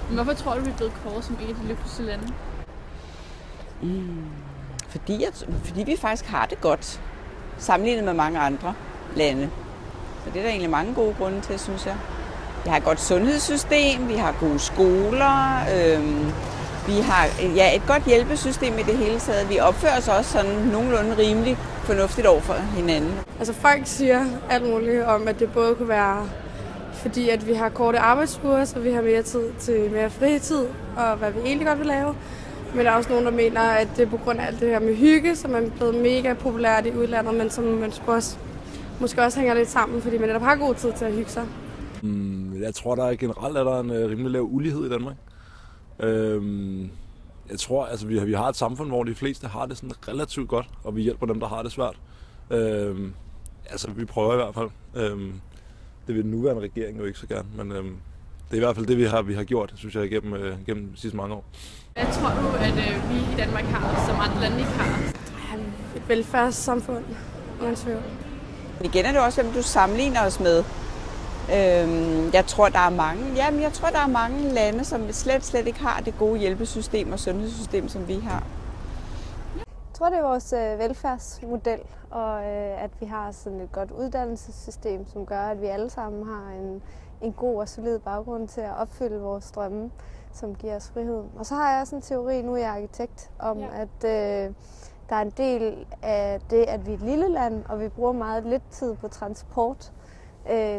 Men hvorfor tror du, vi er blevet kåret som et af de lykkeligste lande? Fordi vi faktisk har det godt, sammenlignet med mange andre lande. Så det er der egentlig mange gode grunde til, synes jeg. Vi har et godt sundhedssystem, vi har gode skoler, vi har et godt hjælpesystem i det hele taget. Vi opfører os også sådan nogenlunde rimelig fornuftigt over for hinanden. Altså folk siger alt muligt om, at det både kunne være fordi, at vi har korte arbejdsuger, så vi har mere tid til mere fritid og hvad vi egentlig godt vil lave. Men der er også nogen, der mener, at det er på grund af alt det her med hygge, som er blevet mega populært i udlandet, men som man måske også hænger lidt sammen, fordi man netop har god tid til at hygge sig. Jeg tror, der generelt er der en rimelig lav ulighed i Danmark. Jeg tror, altså vi har et samfund, hvor de fleste har det sådan relativt godt, og vi hjælper dem, der har det svært. Altså, vi prøver i hvert fald. Det vil den nuværende regering jo ikke så gerne, men det er i hvert fald det, vi har gjort, synes jeg, gennem de sidste mange år. Hvad tror du, at vi i Danmark har, som andre lande ikke har? Et velfærdssamfund, uden tvivl. Igen er det også, hvem du sammenligner os med. Jeg tror, der er mange lande, som slet ikke har det gode hjælpesystem og sundhedssystem, som vi har. Jeg tror, det er vores velfærdsmodel, og at vi har sådan et godt uddannelsessystem, som gør, at vi alle sammen har en god og solid baggrund til at opfylde vores drømme, som giver os frihed. Og så har jeg også en teori, nu er jeg arkitekt, om at der er en del af det, at vi er et lille land, og vi bruger meget lidt tid på transport,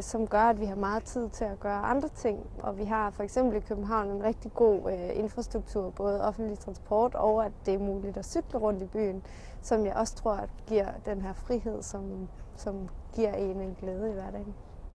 som gør, at vi har meget tid til at gøre andre ting. Og vi har for eksempel i København en rigtig god infrastruktur, både offentlig transport og at det er muligt at cykle rundt i byen, som jeg også tror, at giver den her frihed, som giver en glæde i hverdagen.